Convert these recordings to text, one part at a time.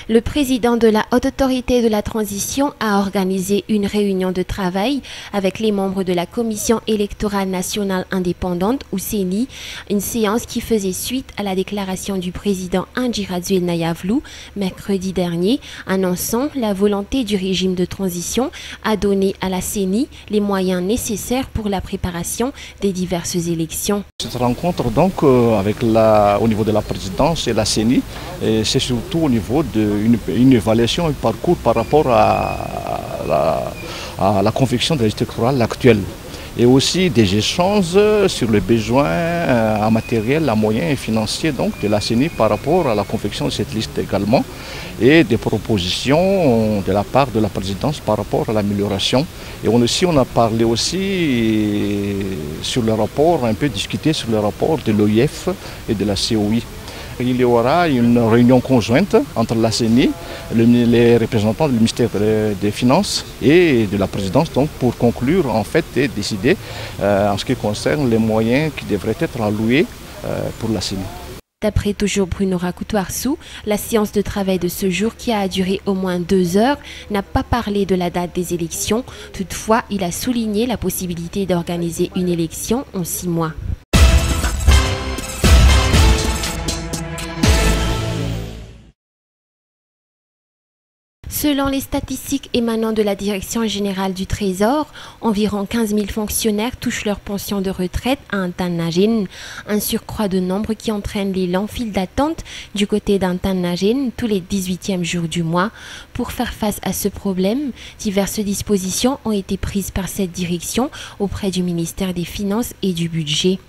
Le président de la Haute Autorité de la Transition a organisé une réunion de travail avec les membres de la Commission électorale nationale indépendante, ou CENI, une séance qui faisait suite à la déclaration du président Andjirazuel Nayavlu mercredi dernier, annonçant la volonté du régime de transition à donner à la CENI les moyens nécessaires pour la préparation des diverses élections. Cette rencontre donc au niveau de la présidence et la CENI, c'est surtout au niveau d'une évaluation, un parcours par rapport à la confection de la liste électorale actuelle. Et aussi des échanges sur les besoins en matériel, en moyens et financiers donc, de la CENI par rapport à la confection de cette liste également, et des propositions de la part de la présidence par rapport à l'amélioration. Et on a parlé aussi sur le rapport, un peu discuté sur le rapport de l'OIF et de la COI. Il y aura une réunion conjointe entre la CENI, les représentants du ministère des Finances et de la présidence donc, pour conclure en fait et décider en ce qui concerne les moyens qui devraient être alloués pour la CENI. D'après toujours Bruno Rakoutoarsou, la séance de travail de ce jour, qui a duré au moins 2 heures, n'a pas parlé de la date des élections. Toutefois, il a souligné la possibilité d'organiser une élection en 6 mois. Selon les statistiques émanant de la Direction générale du Trésor, environ 15 000 fonctionnaires touchent leur pension de retraite à Antanagene, un surcroît de nombre qui entraîne les longues files d'attente du côté d'Antanagene tous les 18e jours du mois. Pour faire face à ce problème, diverses dispositions ont été prises par cette direction auprès du ministère des Finances et du Budget.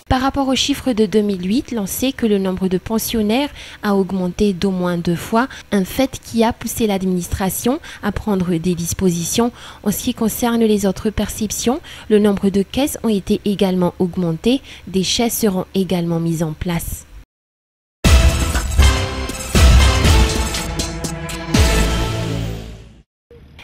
Par rapport aux chiffres de 2008, l'on sait que le nombre de pensionnaires a augmenté d'au moins 2 fois, un fait qui a poussé l'administration à prendre des dispositions. En ce qui concerne les autres perceptions, le nombre de caisses ont été également augmenté, des chaises seront également mises en place.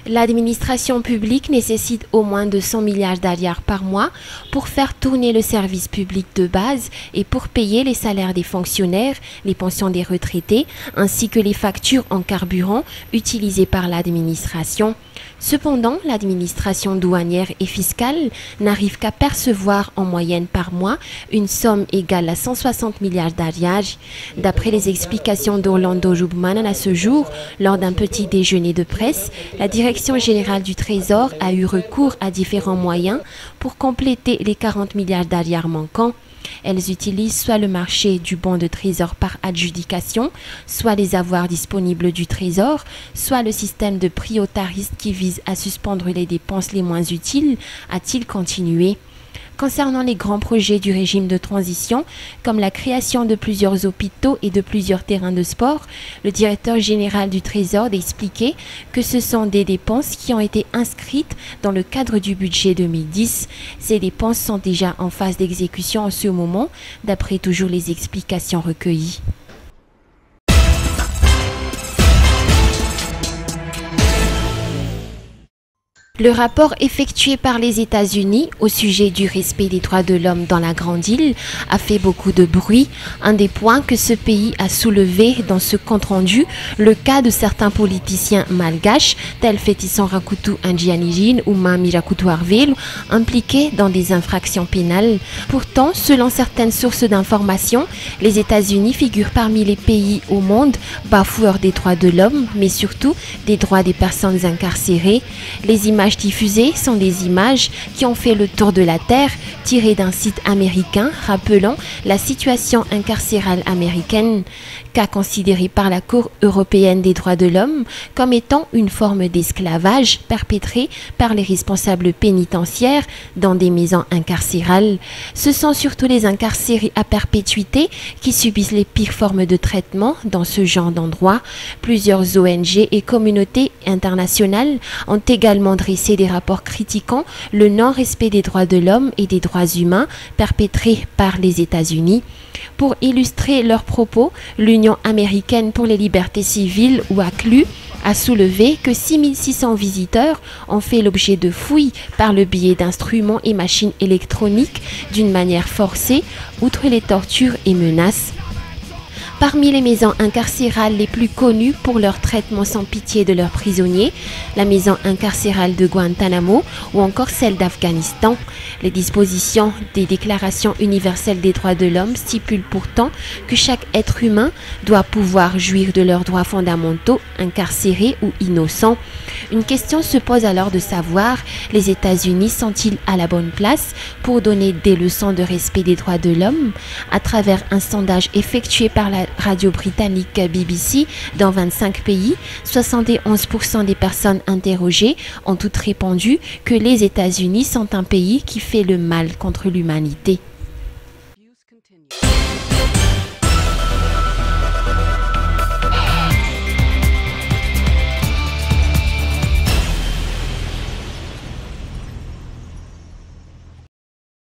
L'administration publique nécessite au moins 200 milliards d'aliards par mois pour faire tourner le service public de base et pour payer les salaires des fonctionnaires, les pensions des retraités, ainsi que les factures en carburant utilisées par l'administration. Cependant, l'administration douanière et fiscale n'arrive qu'à percevoir en moyenne par mois une somme égale à 160 milliards d'aliards. D'après les explications d'Orlando Jubman à ce jour, lors d'un petit déjeuner de presse, la Direction générale du Trésor a eu recours à différents moyens pour compléter les 40 milliards d'aliards manquants. Elles utilisent soit le marché du bon de trésor par adjudication, soit les avoirs disponibles du trésor, soit le système de prix autariste qui vise à suspendre les dépenses les moins utiles, a-t-il continué. Concernant les grands projets du régime de transition, comme la création de plusieurs hôpitaux et de plusieurs terrains de sport, le directeur général du Trésor a expliqué que ce sont des dépenses qui ont été inscrites dans le cadre du budget 2010. Ces dépenses sont déjà en phase d'exécution en ce moment, d'après toujours les explications recueillies. Le rapport effectué par les États-Unis au sujet du respect des droits de l'homme dans la Grande Île a fait beaucoup de bruit. Un des points que ce pays a soulevé dans ce compte-rendu, le cas de certains politiciens malgaches, tels Fétisson Rakutu Indianijin ou Mami Rakutu Arvelu, impliqués dans des infractions pénales. Pourtant, selon certaines sources d'information, les États-Unis figurent parmi les pays au monde bafoueurs des droits de l'homme, mais surtout des droits des personnes incarcérées. Les images diffusées sont des images qui ont fait le tour de la Terre, tirées d'un site américain rappelant la situation incarcérale américaine, cas considéré par la Cour européenne des droits de l'homme comme étant une forme d'esclavage perpétrée par les responsables pénitentiaires dans des maisons incarcérales. Ce sont surtout les incarcérés à perpétuité qui subissent les pires formes de traitement dans ce genre d'endroits. Plusieurs ONG et communautés internationales ont également dressé des rapports critiquant le non-respect des droits de l'homme et des droits humains perpétrés par les États-Unis. Pour illustrer leurs propos, l'Union américaine pour les libertés civiles, ou ACLU, a soulevé que 6600 visiteurs ont fait l'objet de fouilles par le biais d'instruments et machines électroniques d'une manière forcée, outre les tortures et menaces. Parmi les maisons incarcérales les plus connues pour leur traitement sans pitié de leurs prisonniers, la maison incarcérale de Guantanamo ou encore celle d'Afghanistan. Les dispositions des déclarations universelles des droits de l'homme stipulent pourtant que chaque être humain doit pouvoir jouir de leurs droits fondamentaux, incarcérés ou innocents. Une question se pose alors de savoir, les États-Unis sont-ils à la bonne place pour donner des leçons de respect des droits de l'homme? À travers un sondage effectué par la radio britannique BBC dans 25 pays, 71% des personnes interrogées ont toutes répondu que les États-Unis sont un pays qui fait le mal contre l'humanité.